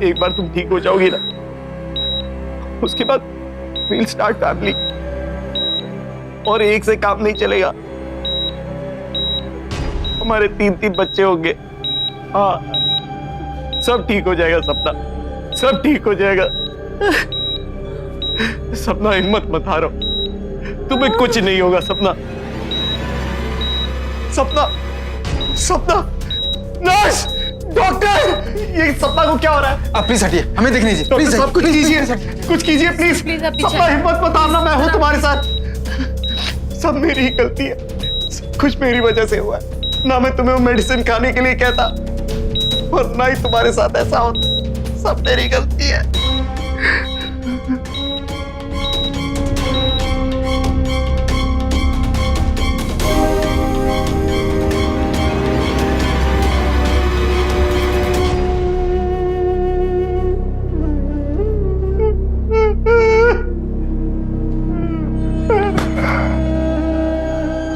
A: एक बार तुम ठीक हो जाओगी ना, उसके बाद we'll start family, और एक से काम नहीं चलेगा। हमारे 3-3 बच्चे होंगे। हाँ, सब ठीक हो जाएगा सपना, सब ठीक हो जाएगा। सपना हिम्मत मत हारो, तुम्हें कुछ नहीं होगा सपना। सपना, सपना, नर्स, डॉक्टर, ये सपना को क्या हो रहा है?
J: आप प्लीज हटिए, हमें देखने दीजिए। प्लीज
A: सब कुछ कीजिए, कुछ कीजिए प्लीज। सपना हिम्मत मत हारना, मैं हूं तुम्हारे साथ। सब मेरी ही गलती है, सब कुछ मेरी वजह से हुआ है। ना मैं तुम्हें वो मेडिसिन खाने के लिए कहता और ना ही तुम्हारे साथ ऐसा होता। सब मेरी गलती है।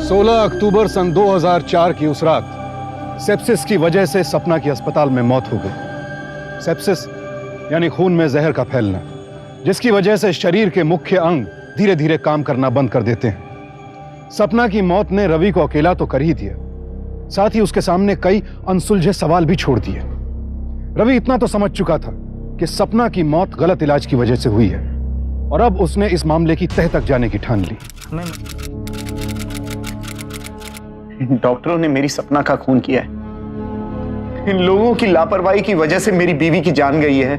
C: 16 अक्टूबर सन 2004 की उस रात सेप्सिस की वजह से सपना की अस्पताल में मौत हो गई। सेप्सिस यानी खून में जहर का फैलना, जिसकी वजह से शरीर के मुख्य अंग धीरे धीरे काम करना बंद कर देते हैं। सपना की मौत ने रवि को अकेला तो कर ही दिया, साथ ही उसके सामने कई अनसुलझे सवाल भी छोड़ दिए। रवि इतना तो समझ चुका था कि सपना की मौत गलत इलाज की वजह से हुई है, और अब उसने इस मामले की तह तक जाने की ठान ली।
A: डॉक्टरों ने मेरी सपना का खून किया है। इन लोगों की लापरवाही की वजह से मेरी बीवी की जान गई है।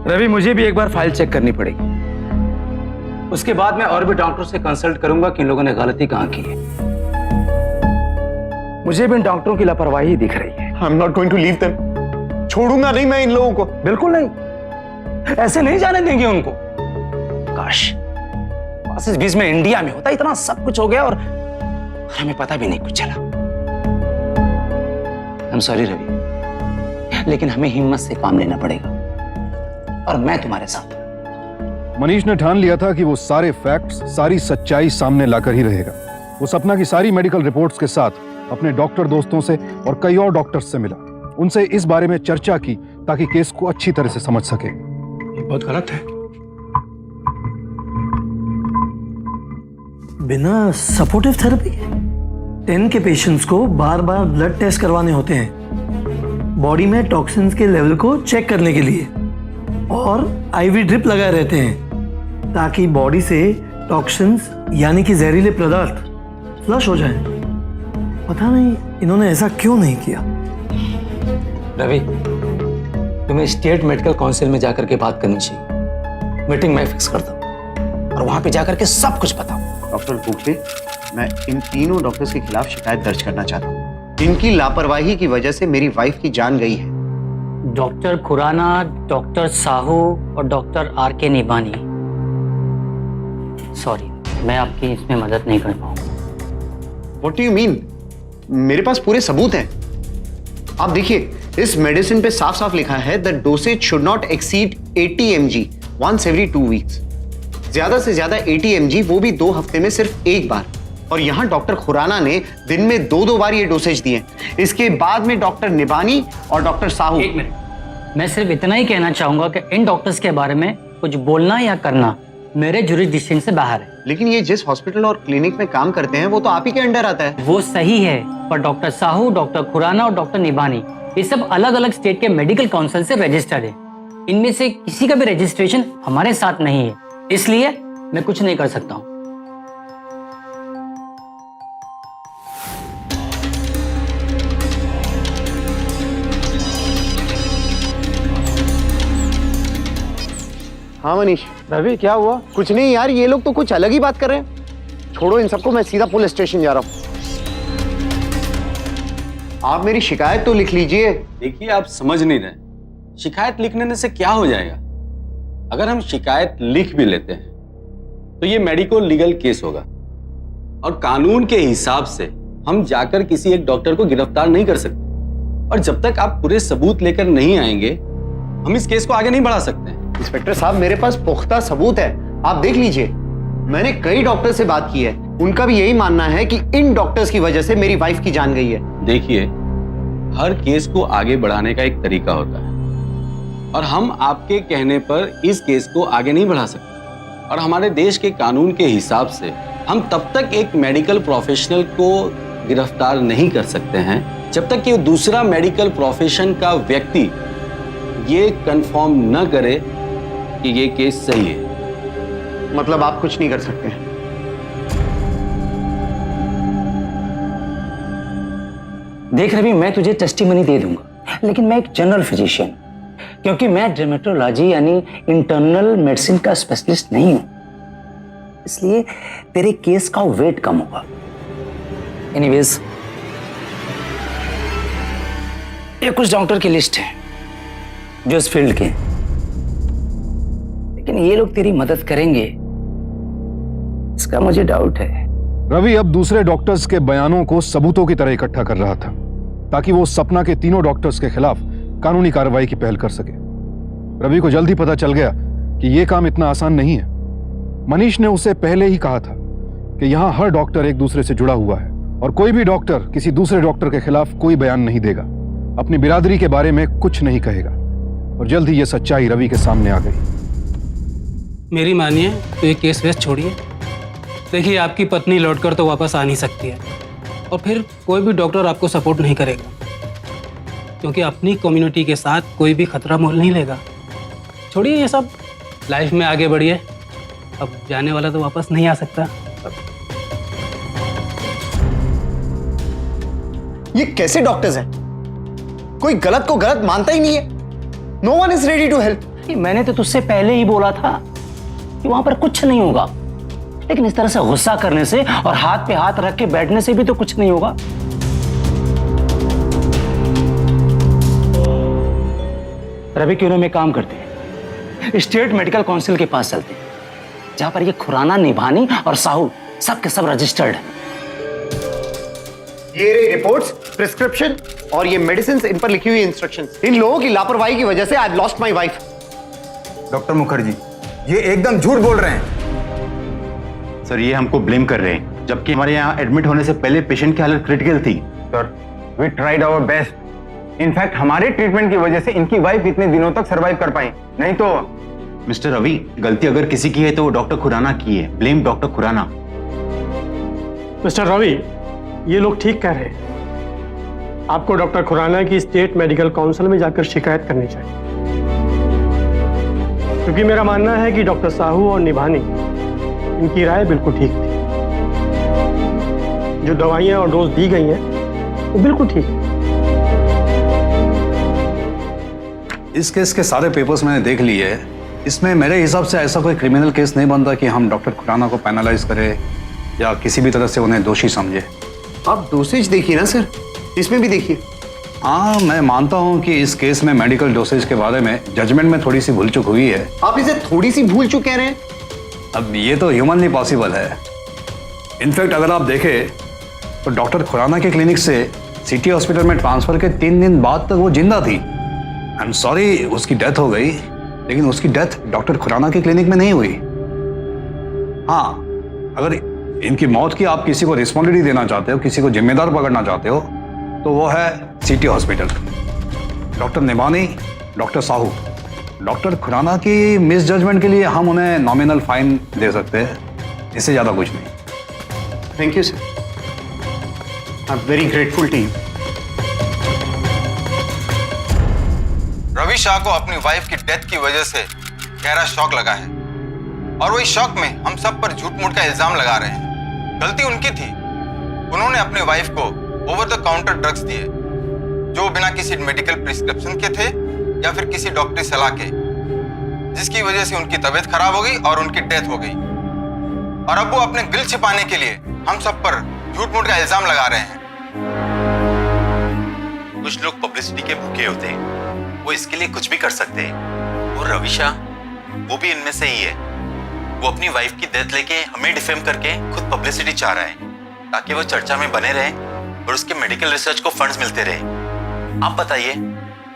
E: रवि, मुझे भी एक बार फाइल चेक करनी पड़ेगी, उसके बाद मैं और भी डॉक्टर से कंसल्ट करूंगा कि इन लोगों ने गलती कहां की है। मुझे भी इन डॉक्टरों की लापरवाही दिख रही है।
A: I am not going to leave them. छोड़ूंगा नहीं मैं इन लोगों को,
E: बिल्कुल नहीं, ऐसे नहीं जाने देंगे उनको। काश बस इस बीच में इंडिया में होता, इतना सब कुछ हो गया और हमें पता भी नहीं कुछ चला। I'm sorry रवि, लेकिन हमें हिम्मत से काम लेना पड़ेगा और मैं तुम्हारे साथ हूं।
C: मनीष ने ठान लिया था कि वो सारे फैक्ट्स, सारी सच्चाई सामने लाकर ही रहेगा। वो सपना की सारी मेडिकल रिपोर्ट्स के साथ अपने डॉक्टर दोस्तों से और कई और डॉक्टर्स से मिला, उनसे इस बारे में चर्चा की ताकि केस को अच्छी तरह से समझ सके।
F: ये बहुत गलत है। बिना सपोर्टिव थेरेपी 10 के पेशेंट्स को बार बार ब्लड टेस्ट करवाने होते हैं बॉडी में टॉक्सिन्स के लेवल को चेक करने के लिए, और आईवी ड्रिप लगाए रहते हैं ताकि बॉडी से टॉक्सिन्स यानी कि जहरीले पदार्थ फ्लश हो जाएं। पता नहीं इन्होंने ऐसा क्यों नहीं किया।
E: रवि, तुम्हें स्टेट मेडिकल काउंसिल में जाकर के बात करनी चाहिए। मीटिंग मैं फिक्स करता हूँ और वहां पे जाकर के सब कुछ बताऊं।
A: डॉक्टर गोखले, मैं इन तीनों डॉक्टर्स के खिलाफ शिकायत दर्ज करना चाहता हूँ। इनकी लापरवाही की वजह से मेरी वाइफ की जान गई है।
M: डॉक्टर खुराना, डॉक्टर साहू और डॉक्टर आर के निबानी। सॉरी, मैं आपकी इसमें मदद नहीं कर पाऊंगा।
A: What do you mean? मेरे पास पूरे सबूत हैं। आप देखिए, इस मेडिसिन पे साफ साफ लिखा है the dosage should not exceed 80 mg once every 2 weeks। ज्यादा से ज्यादा 80 mg, वो भी 2 हफ्ते में सिर्फ एक बार। और यहाँ डॉक्टर खुराना ने दिन में 2-2 बार ये डोसेज दिए। इसके बाद में डॉक्टर निबानी और डॉक्टर साहू।
M: एक मिनट, मैं सिर्फ इतना ही कहना चाहूंगा कि इन डॉक्टर्स के बारे में कुछ बोलना या करना मेरे जुरिसडिक्शन से बाहर है।
A: लेकिन ये जिस हॉस्पिटल और क्लिनिक में काम करते हैं वो तो आप ही के अंडर आता है।
M: वो सही है, पर डॉक्टर साहू, डॉक्टर खुराना और डॉक्टर निबानी ये सब अलग अलग स्टेट के मेडिकल काउंसिल से रजिस्टर्ड है। इनमें से किसी का भी रजिस्ट्रेशन हमारे साथ नहीं है, इसलिए मैं कुछ नहीं कर सकता हूं।
A: हाँ मनीष।
E: रवि, क्या हुआ?
A: कुछ नहीं यार, ये लोग तो कुछ अलग ही बात कर रहे हैं। छोड़ो इन सबको, मैं सीधा पुलिस स्टेशन जा रहा हूँ। आप मेरी शिकायत तो लिख लीजिए।
N: देखिए, आप समझ नहीं रहे, शिकायत लिखने से क्या हो जाएगा। अगर हम शिकायत लिख भी लेते हैं तो ये मेडिकल लीगल केस होगा, और कानून के हिसाब से हम जाकर किसी एक डॉक्टर को गिरफ्तार नहीं कर सकते। और जब तक आप पूरे सबूत लेकर नहीं आएंगे, हम इस केस को आगे नहीं बढ़ा सकते हैं।
A: इंस्पेक्टर साहब, मेरे पास पुख्ता सबूत है, आप देख लीजिए। मैंने कई डॉक्टर से बात की है, उनका भी यही मानना है कि इन डॉक्टर्स की वजह से मेरी वाइफ की जान गई है।
N: देखिए, हर केस को आगे बढ़ाने का एक तरीका होता है और हम आपके कहने पर इस केस को आगे नहीं बढ़ा सकते। और हमारे देश के कानून के हिसाब से हम तब तक एक मेडिकल प्रोफेशनल को गिरफ्तार नहीं कर सकते हैं जब तक कि दूसरा मेडिकल प्रोफेशन का व्यक्ति ये कंफर्म न करे कि ये केस सही है।
A: मतलब आप कुछ नहीं कर सकते हैं?
E: देख रवि, मैं तुझे टेस्टिमनी दे दूंगा, लेकिन मैं एक जनरल फिजिशियन, क्योंकि मैं डर्मेटोलॉजी यानी इंटरनल मेडिसिन का स्पेशलिस्ट नहीं हूं, इसलिए तेरे केस का वेट कम होगा। एनीवेज, ये कुछ डॉक्टर की लिस्ट है जो इस फील्ड के, लेकिन ये लोग तेरी मदद करेंगे इसका मुझे डाउट है।
C: रवि अब दूसरे डॉक्टर्स के बयानों को सबूतों की तरह इकट्ठा कर रहा था ताकि वो सपना के तीनों डॉक्टर्स के खिलाफ कानूनी कार्रवाई की पहल कर सके। रवि को जल्द ही पता चल गया कि यह काम इतना आसान नहीं है। मनीष ने उसे पहले ही कहा था कि यहां हर डॉक्टर एक दूसरे से जुड़ा हुआ है और कोई भी डॉक्टर किसी दूसरे डॉक्टर के खिलाफ कोई बयान नहीं देगा, अपनी बिरादरी के बारे में कुछ नहीं कहेगा। और जल्द ही यह सच्चाई रवि के सामने आ गई।
O: मेरी मानिए तो ये केस वेस्ट छोड़िए। देखिए, आपकी पत्नी लौटकर तो वापस आ नहीं सकती है और फिर कोई भी डॉक्टर आपको सपोर्ट नहीं करेगा, क्योंकि अपनी कम्युनिटी के साथ कोई भी खतरा मोल नहीं लेगा। छोड़िए ये सब, लाइफ में आगे बढ़िए। अब जाने वाला तो वापस नहीं आ सकता।
A: ये कैसे डॉक्टर्स हैं? कोई गलत को गलत मानता ही नहीं है। No one is ready to help.
E: मैंने तो तुझसे पहले ही बोला था कि वहां पर कुछ नहीं होगा, लेकिन इस तरह से गुस्सा करने से और हाथ पे हाथ रख के बैठने से भी तो कुछ नहीं होगा। रवि, क्यों ना मैं काम करते हैं, स्टेट मेडिकल काउंसिल के पास चलते हैं, जहां पर ये खुराना, निभानी और साहू सब के सब रजिस्टर्ड है।
A: ये रही रिपोर्ट्स, प्रिस्क्रिप्शन और ये मेडिसिन, इन पर लिखी हुई इंस्ट्रक्शंस। इन लोगों की लापरवाही की वजह से I have lost my wife.
J: Doctor Mukherjee, ये एकदम झूठ बोल रहे हैं।
K: सर, ये हमको ब्लेम कर रहे हैं, जबकि हमारे यहाँ एडमिट होने से पहले पेशेंट की हालत क्रिटिकल थी।
J: Sir, we tried our best. In fact हमारे ट्रीटमेंट की वजह से इनकी वाइफ इतने दिनों तक सरवाइव कर पाई, नहीं तो।
K: मिस्टर रवि, गलती अगर किसी की है तो वो डॉक्टर खुराना की है। Blame doctor Khurana.
P: Mister Ravi, ये लोग ठीक कह रहे हैं। आपको डॉक्टर खुराना की स्टेट मेडिकल काउंसिल में जाकर शिकायत करनी चाहिए, क्योंकि मेरा मानना है कि डॉक्टर साहू और निभानी, इनकी राय बिल्कुल ठीक थी। जो दवाइयां और डोज दी गई हैं वो बिल्कुल ठीक है।
Q: इस केस के सारे पेपर्स मैंने देख लिए हैं। इसमें मेरे हिसाब से ऐसा कोई क्रिमिनल केस नहीं बनता कि हम डॉक्टर खुराना को पेनलाइज करें या किसी भी तरह से उन्हें दोषी समझे।
A: आप डोसेज देखिए ना सर, इसमें भी देखिए।
Q: हाँ, मैं मानता हूँ कि इस केस में मेडिकल डोसेज के बारे में जजमेंट में थोड़ी सी भूल चूक हुई है।
A: आप इसे थोड़ी सी भूल चूक कह रहे हैं?
Q: अब ये तो ह्यूमनली पॉसिबल है। इनफैक्ट अगर आप देखें तो डॉक्टर खुराना के क्लिनिक से सिटी हॉस्पिटल में ट्रांसफर के 3 दिन बाद तक वो जिंदा थी। आई एम सॉरी, उसकी डेथ हो गई, लेकिन उसकी डेथ डॉक्टर खुराना के क्लिनिक में नहीं हुई। हाँ, अगर इनकी मौत की आप किसी को रिस्पॉन्सिबिलिटी देना चाहते हो, किसी को जिम्मेदार पकड़ना चाहते हो, तो वो है सिटी हॉस्पिटल, डॉक्टर निभानी, डॉक्टर साहू। डॉक्टर खुराना की मिस जजमेंट के लिए हम उन्हें नॉमिनल फाइन दे सकते हैं, इससे ज्यादा कुछ नहीं।
A: Thank you sir, I am very grateful to you.
J: Ravi Shah को अपनी वाइफ की डेथ की वजह से गहरा शॉक लगा है और वही शॉक में हम सब पर झूठ मूठ का इल्जाम लगा रहे हैं। गलती उनकी थी, उन्होंने अपनी वाइफ को ओवर द काउंटर ड्रग्स दिए जो बिना किसी मेडिकल प्रिस्क्रिप्शन के थे या फिर किसी डॉक्टरी सलाह के, जिसकी वजह से उनकी तबीयत खराब हो गई और उनकी डेथ हो गई। और अब वो अपने गिल्ट छिपाने के लिए हम सब पर झूठ मूठ का इल्जाम लगा रहे हैं।
K: कुछ लोग पब्लिसिटी के भूखे होते हैं, वो इसके लिए कुछ भी कर सकते हैं। और रवि शाह, वो भी इनमें से ही है। वो अपनी वाइफ की डेथ लेके हमें डिफेम करके खुद पब्लिसिटी चाह रहा है ताकि वो चर्चा में बने रहे और उसके मेडिकल रिसर्च को फंड्स मिलते रहे। आप बताइए,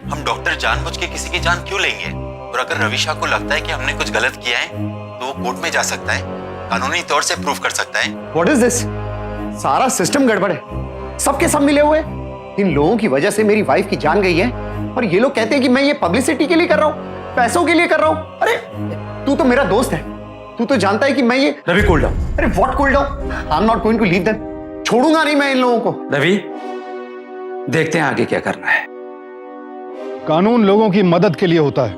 K: हम डॉक्टर जानबूझ के किसी की जान क्यों लेंगे? और अगर रवि शाह को लगता है कि हमने कुछ गलत किया है तो वो कोर्ट में जा सकता है, कानूनी तौर से प्रूव कर सकता है।
A: What is this? सारा सिस्टम गड़बड़ है, सबके सब मिले हुए। इन लोगों की वजह से मेरी वाइफ की जान गई है और ये लोग कहते हैं कि मैं ये पब्लिसिटी के लिए कर रहा हूँ, पैसों के लिए कर रहा हूँ। अरे तू तो मेरा दोस्त है, तू तो जानता है कि मैं ये
E: रवि कूल डाउन।
A: अरे what cool down? I am not going to leave them. छोड़ूंगा नहीं मैं इन लोगों को।
E: रवि, देखते हैं आगे क्या करना है।
C: कानून लोगों की मदद के लिए होता है,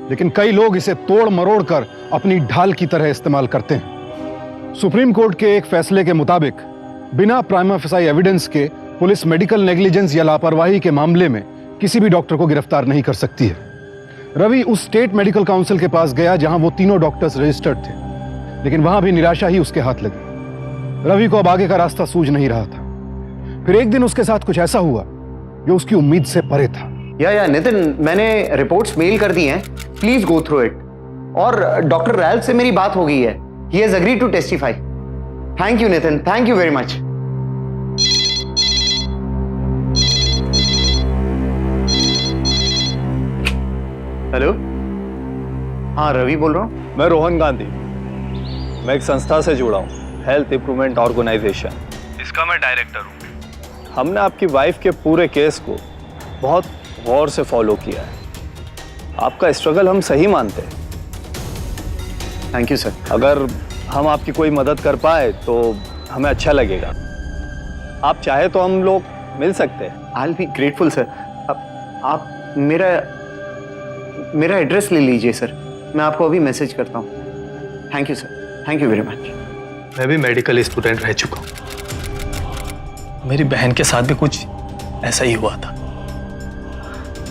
C: लेकिन कई लोग इसे तोड़ मरोड़ कर अपनी ढाल की तरह इस्तेमाल करते हैं। सुप्रीम कोर्ट के एक फैसले के मुताबिक बिना प्राइमा फेसाई एविडेंस के पुलिस मेडिकल नेग्लिजेंस या लापरवाही के मामले में किसी भी डॉक्टर को गिरफ्तार नहीं कर सकती है। रवि उस स्टेट मेडिकल काउंसिल के पास गया जहां वो तीनों डॉक्टर्स रजिस्टर्ड थे, लेकिन वहां भी निराशा ही उसके हाथ लगी। रवि को अब आगे का रास्ता सूझ नहीं रहा था। फिर एक दिन उसके साथ कुछ ऐसा हुआ जो उसकी उम्मीद से परे था।
A: या नितिन, मैंने रिपोर्ट्स मेल कर दी हैं, प्लीज गो थ्रू इट। और डॉक्टर रैल्फ से मेरी बात हो गई है, he has agreed to testify. Thank you Nitin, thank you very much. Hello, हाँ रवि बोल रहा हूँ।
R: मैं रोहन गांधी, मैं एक संस्था से जुड़ा हूँ, हेल्थ इंप्रूवमेंट ऑर्गेनाइजेशन। इसका मैं डायरेक्टर हूँ। हमने आपकी वाइफ के पूरे केस को बहुत गौर से फॉलो किया है। आपका स्ट्रगल हम सही मानते हैं।
A: Thank you sir.
R: अगर हम आपकी कोई मदद कर पाए तो हमें अच्छा लगेगा। आप चाहे तो हम लोग मिल सकते हैं।
A: I will be grateful sir. आप मेरा एड्रेस ले लीजिए सर, मैं आपको अभी मैसेज करता हूँ। Thank you sir, thank you very much.
R: मैं भी मेडिकल स्टूडेंट रह चुका हूँ। मेरी बहन के साथ भी कुछ ऐसा ही हुआ था।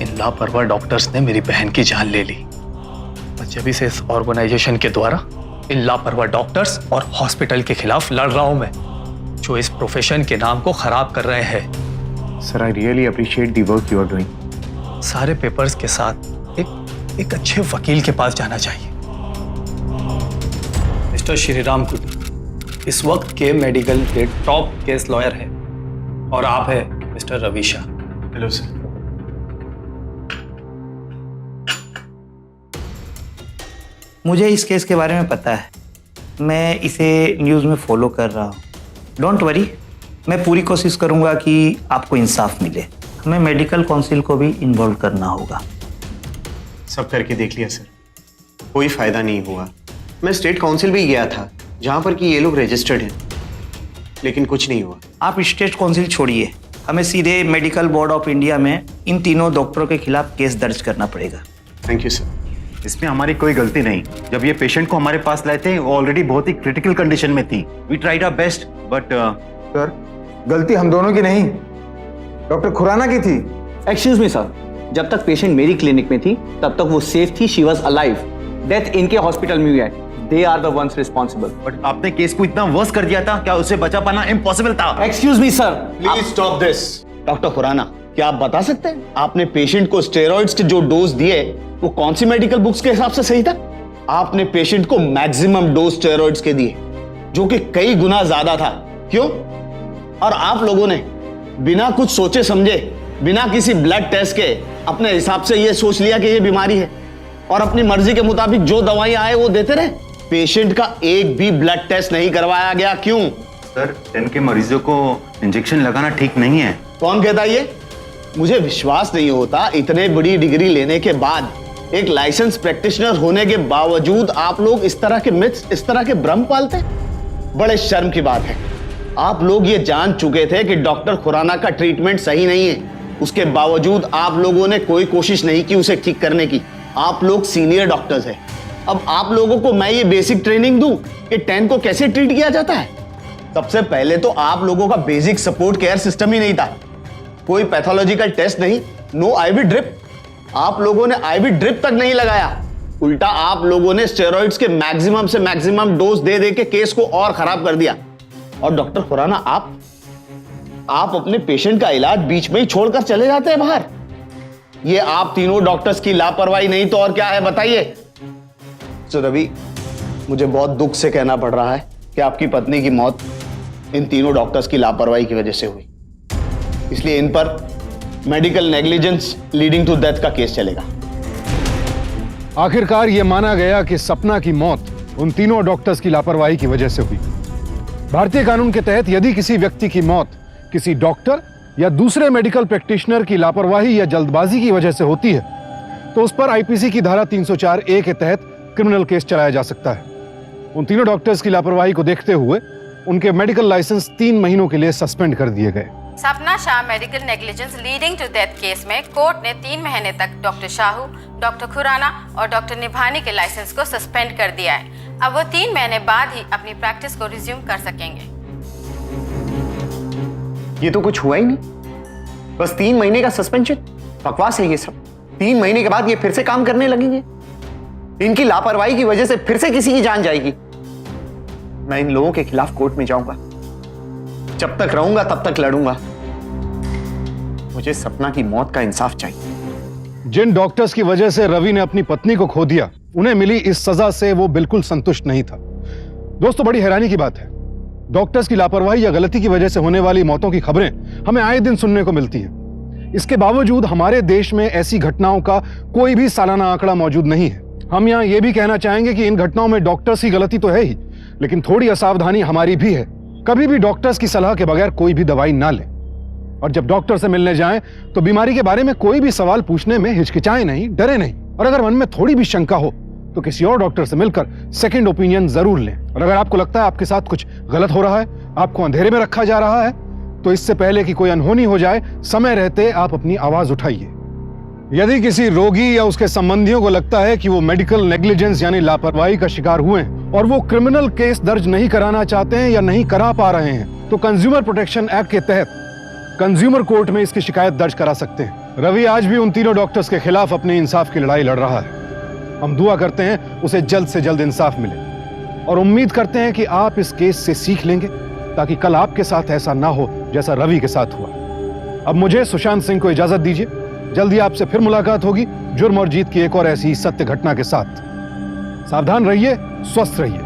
R: इन लापरवाह डॉक्टर्स ने मेरी बहन की जान ले ली। और जब से इस ऑर्गेनाइजेशन के द्वारा इन लापरवाह डॉक्टर्स और हॉस्पिटल के खिलाफ लड़ रहा हूं मैं, जो इस प्रोफेशन के नाम को खराब कर रहे हैं।
A: Sir, I really appreciate the work you are doing.
R: सारे पेपर्स के साथ एक अच्छे वकील के पास जाना चाहिए। मिस्टर श्रीराम कुटी इस वक्त के मेडिकल के टॉप केस लॉयर है, और आप है mister Ravi Shah.
A: Hello sir.
E: मुझे इस केस के बारे में पता है, मैं इसे न्यूज़ में फॉलो कर रहा हूँ। डोंट वरी, मैं पूरी कोशिश करूँगा कि आपको इंसाफ मिले। हमें मेडिकल काउंसिल को भी इन्वॉल्व करना होगा।
A: सब करके देख लिया सर, कोई फायदा नहीं हुआ। मैं स्टेट काउंसिल भी गया था जहाँ पर कि ये लोग रजिस्टर्ड हैं, लेकिन कुछ नहीं हुआ।
E: आप स्टेट काउंसिल छोड़िए, हमें सीधे मेडिकल बोर्ड ऑफ इंडिया में इन तीनों डॉक्टरों के खिलाफ केस दर्ज करना पड़ेगा।
A: Thank you sir.
K: इसमें हमारी कोई गलती नहीं। जब ये पेशेंट को हमारे पास लाए थे, वो ऑलरेडी बहुत ही क्रिटिकल कंडीशन में थी। We tried our best, but
S: sir, गलती हम दोनों की नहीं, डॉक्टर खुराना की थी।
I: एक्सक्यूज मी सर, जब तक पेशेंट मेरी क्लिनिक में थी तब तक वो सेफ थी, शी वाज अलाइव। डेथ इनके हॉस्पिटल में हुई है, they are the ones responsible.
K: But आपने केस को इतना वर्स कर दिया था, क्या उसे बचा पाना इम्पॉसिबल था?
I: Excuse me sir,
E: please stop this. Doctor Khurana, क्या आप बता सकते हैं आपने पेशेंट को स्टेरॉइड्स के जो डोज दिए वो कौन सी मेडिकल बुक्स के हिसाब से सही था? आपने पेशेंट को मैक्सिमम डोज स्टेरॉइड्स के दिए, जो कि कई गुना ज्यादा था। क्यों? और आप लोगों ने बिना कुछ सोचे समझे, बिना किसी ब्लड टेस्ट के अपने हिसाब से ये सोच लिया कि ये बीमारी है, और अपनी मर्जी के मुताबिक जो दवाइयां आए वो देते रहे। पेशेंट का एक भी ब्लड टेस्ट नहीं करवाया गया। क्यों?
K: सर, 10 के मरीजों को इंजेक्शन लगाना ठीक नहीं है।
E: कौन कहता ये? मुझे विश्वास नहीं होता, इतने बड़ी डिग्री लेने के बाद, एक लाइसेंस प्रैक्टिशनर होने के बावजूद आप लोग इस तरह के मिथ्स, इस तरह के भ्रम पालते हैं। बड़े शर्म की बात है। आप लोग ये जान चुके थे कि डॉक्टर खुराना का ट्रीटमेंट सही नहीं है, उसके बावजूद आप लोगों ने कोई कोशिश नहीं की उसे ठीक करने की। आप लोग सीनियर डॉक्टर्स हैं। अब आप लोगों को मैं ये बेसिक ट्रेनिंग दूं कि 10 को कैसे ट्रीट किया जाता है। सबसे पहले तो आप लोगों का बेसिक सपोर्ट केयर सिस्टम ही नहीं था। कोई पैथोलॉजिकल टेस्ट नहीं, नो आईवी ड्रिप। आप लोगों ने आईवी ड्रिप तक नहीं लगाया, उल्टा आप लोगों ने स्टेरॉइड्स के मैक्सिमम से मैक्सिमम डोज दे दे के केस को और खराब कर दिया। और डॉक्टर खुराना, आप अपने पेशेंट का इलाज बीच में ही छोड़कर चले जाते हैं बाहर। ये आप तीनों डॉक्टर्स की लापरवाही नहीं तो और क्या है, बताइए। तो रवि, मुझे बहुत दुख से कहना पड़ रहा है कि आपकी पत्नी की मौत इन तीनों डॉक्टर्स की लापरवाही की वजह से हुई, इसलिए इन पर medical negligence leading to death का केस चलेगा।
C: आखिरकार यह माना गया कि सपना की मौत उन तीनों डॉक्टर्स की लापरवाही की वजह से हुई। भारतीय कानून के तहत यदि किसी व्यक्ति की मौत किसी डॉक्टर या दूसरे मेडिकल प्रैक्टिशनर की लापरवाही या जल्दबाजी की वजह से होती है तो उस पर आईपीसी की धारा 304A के तहत क्रिमिनल केस चलाया जा सकता है। उन तीनों डॉक्टर्स की लापरवाही को देखते हुए उनके मेडिकल लाइसेंस 3 महीनों के लिए सस्पेंड कर दिए गए।
T: Sapna Shah medical negligence leading to death case में कोर्ट ने 3 महीने तक डॉक्टर शाहू, डॉक्टर खुराना और डॉक्टर निभानी के लाइसेंस को सस्पेंड कर दिया है। अब वो 3 महीने बाद ही अपनी प्रैक्टिस को रिज्यूम कर सकेंगे।
A: ये तो कुछ हुआ ही नहीं, बस 3 महीने का सस्पेंशन। बकवास है ये सब। 3 महीने के बाद ये फिर से काम करने लगेंगे। इनकी लापरवाही की वजह से फिर से किसी की जान जाएगी। मैं इन लोगों के खिलाफ कोर्ट में जाऊंगा। जब तक रहूंगा तब तक लड़ूंगा। मुझे सपना की मौत का इंसाफ चाहिए।
C: जिन डॉक्टर्स की वजह से रवि ने अपनी पत्नी को खो दिया, उन्हें मिली इस सजा से वो बिल्कुल संतुष्ट नहीं था। दोस्तों, बड़ी हैरानी की बात है, डॉक्टर्स की लापरवाही या गलती की वजह से होने वाली मौतों की खबरें हमें आए दिन सुनने को मिलती हैं। इसके बावजूद हमारे देश में ऐसी घटनाओं का कोई भी सालाना आंकड़ा मौजूद नहीं है। हम यहाँ ये भी कहना चाहेंगे कि इन घटनाओं में डॉक्टर्स की गलती तो है ही, लेकिन थोड़ी असावधानी हमारी भी है। कभी भी डॉक्टर्स की सलाह के बगैर कोई भी दवाई ना लें, और जब डॉक्टर से मिलने जाएं तो बीमारी के बारे में कोई भी सवाल पूछने में हिचकिचाएं नहीं, डरे नहीं। और अगर मन में थोड़ी भी शंका हो तो किसी और डॉक्टर से मिलकर सेकंड ओपिनियन जरूर लें। और अगर आपको लगता है आपके साथ कुछ गलत हो रहा है, आपको अंधेरे में रखा जा रहा है, तो इससे पहले कि कोई अनहोनी हो जाए, समय रहते आप अपनी आवाज उठाइए। यदि किसी रोगी या उसके संबंधियों को लगता है कि वो मेडिकल नेग्लिजेंस यानी लापरवाही का शिकार हुए हैं और वो क्रिमिनल केस दर्ज नहीं कराना चाहते हैं या नहीं करा पा रहे हैं, तो कंज्यूमर प्रोटेक्शन एक्ट के तहत कंज्यूमर कोर्ट में इसकी शिकायत दर्ज करा सकते हैं। रवि आज भी उन तीनों डॉक्टर्स के खिलाफ अपने इंसाफ की लड़ाई लड़ रहा है। हम दुआ करते हैं उसे जल्द से जल्द इंसाफ मिले और उम्मीद करते हैं कि आप इस केस से सीख लेंगे ताकि कल आपके साथ ऐसा ना हो जैसा रवि के साथ हुआ। अब मुझे सुशांत सिंह को इजाजत दीजिए। जल्दी आपसे फिर मुलाकात होगी जुर्म और जीत की एक और ऐसी सत्य घटना के साथ। सावधान रहिए, स्वस्थ रहिए।